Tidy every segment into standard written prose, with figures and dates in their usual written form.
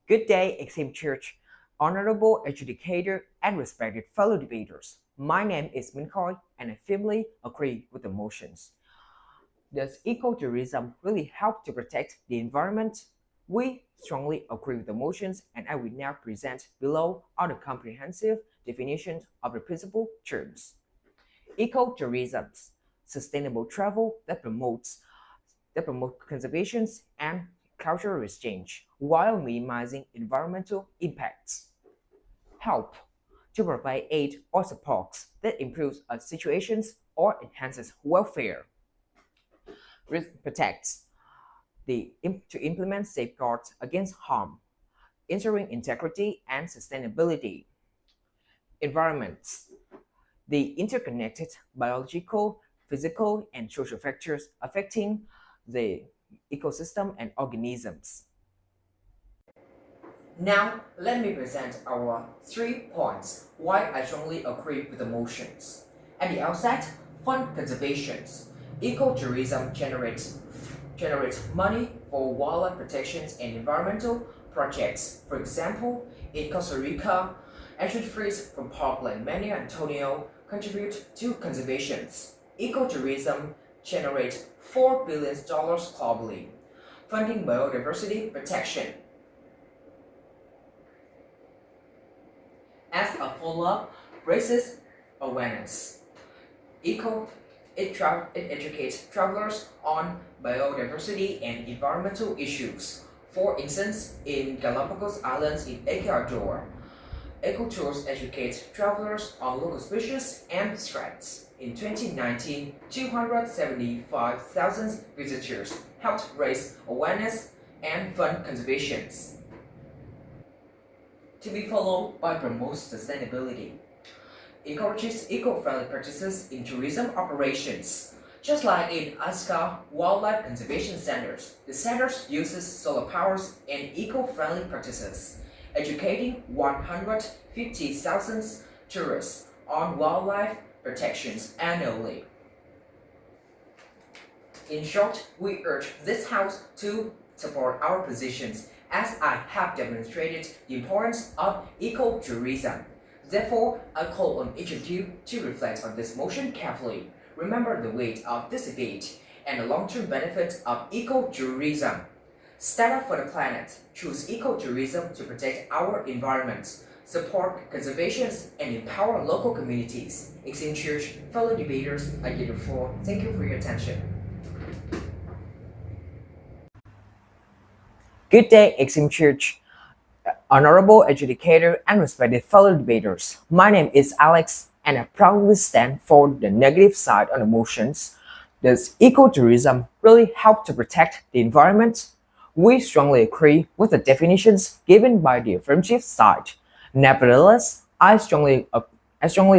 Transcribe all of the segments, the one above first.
Good day, Exim Church, honorable educator, and respected fellow debaters. My name is Minh Khoi, and I firmly agree with the motions. Does ecotourism really help to protect the environment? We strongly agree with the motions, and I will now present below are the comprehensive definitions of the principal terms. Ecotourism, sustainable travel that promote conservation and cultural exchange while minimizing environmental impacts. Help to provide aid or support that improves a situations or enhances welfare. Protects to implement safeguards against harm, ensuring integrity and sustainability. Environments, the interconnected biological, physical, and social factors affecting the ecosystem and organisms. Now, let me present our 3 points why I strongly agree with the motions. At the outset, fund conservations. Ecotourism generates money for wildlife protections and environmental projects. For example, in Costa Rica, ancient trees from Parkland Manuel Antonio contribute to conservations. Ecotourism generates $4 billion globally, funding biodiversity protection. As a follow-up, raises awareness. It educates travelers on biodiversity and environmental issues. For instance, in Galapagos Islands in Ecuador, ecotours educate travelers on local species and threats. In 2019, 275,000 visitors helped raise awareness and fund conservations. To be followed by promote sustainability. Encourages eco-friendly practices in tourism operations. Just like in Aska Wildlife Conservation Centers, the centers uses solar powers and eco-friendly practices, educating 150,000 tourists on wildlife protections annually. In short, we urge this House to support our positions as I have demonstrated the importance of ecotourism. Therefore, I call on each of you to reflect on this motion carefully. Remember the weight of this debate and the long-term benefits of ecotourism. Stand up for the planet. Choose ecotourism to protect our environment, support conservation, and empower local communities. Exim Church, fellow debaters, I give the floor. Thank you for your attention. Good day, Exim Church, honorable educator, and respected fellow debaters. My name is Alex, and I proudly stand for the negative side on the motions. Does ecotourism really help to protect the environment? We strongly agree with the definitions given by the affirmative side. Nevertheless, I strongly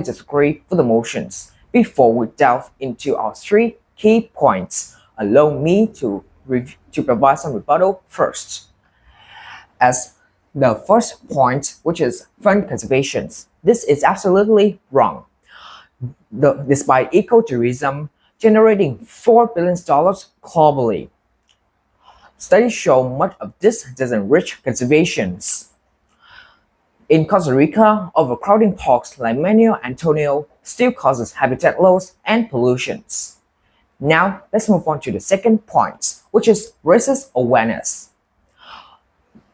disagree with the motions. Before we delve into our 3 key points, allow me to provide some rebuttal first. As the first point, which is fund conservation, this is absolutely wrong. Despite ecotourism generating $4 billion globally, studies show much of this doesn't reach conservations. In Costa Rica, overcrowding parks like Manuel Antonio still causes habitat loss and pollutions. Now, let's move on to the second point, which is raises awareness.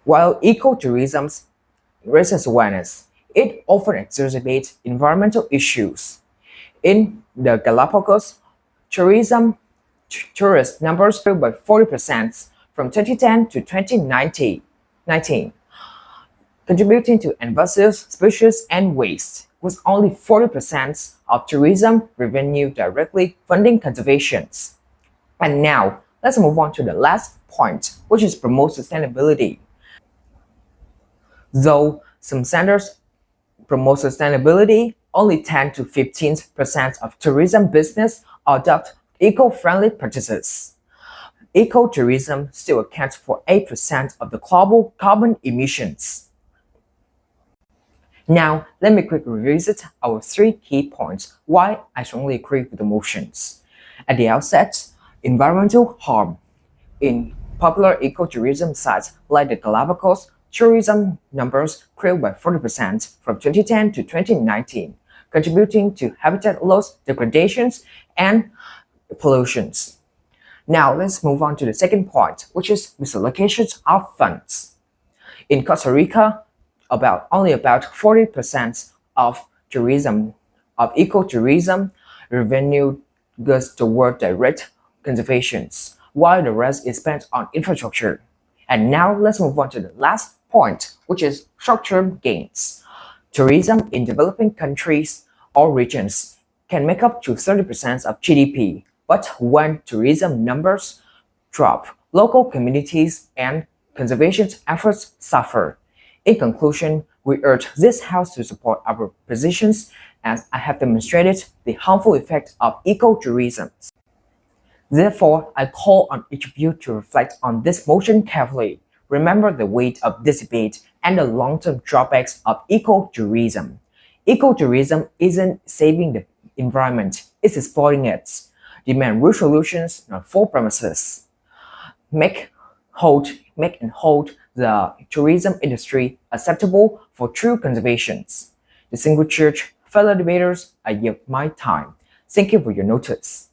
While ecotourism raises awareness, it often exacerbates environmental issues. In the Galapagos, tourist numbers grew by 40% from 2010 to 2019, contributing to invasive species and waste, with only 40% of tourism revenue directly funding conservation. And now, let's move on to the last point, which is promote sustainability. Though some centers promote sustainability, only 10 to 15% of tourism business adopt eco-friendly practices. Ecotourism still accounts for 8% of the global carbon emissions. Now, let me quickly revisit our 3 key points why I strongly agree with the motions. At the outset, environmental harm. In popular ecotourism sites like the Galapagos, tourism numbers grew by 40% from 2010 to 2019, contributing to habitat loss, degradations, and pollutions. Now let's move on to the second point, which is misallocations of funds. In Costa Rica, only about 40% of tourism of ecotourism revenue goes toward direct conservations, while the rest is spent on infrastructure. And now let's move on to the last point, which is short-term gains. Tourism in developing countries or regions can make up to 30% of GDP, but when tourism numbers drop, local communities and conservation efforts suffer. In conclusion, we urge this House to support our positions as I have demonstrated the harmful effects of ecotourism. Therefore, I call on each of you to reflect on this motion carefully. Remember the weight of this debate and the long-term drawbacks of ecotourism. Ecotourism isn't saving the environment, it's exploiting it. Demand real solutions, not full promises. Make and hold the tourism industry acceptable for true conservations. The Single Church fellow debaters, I yield my time. Thank you for your notice.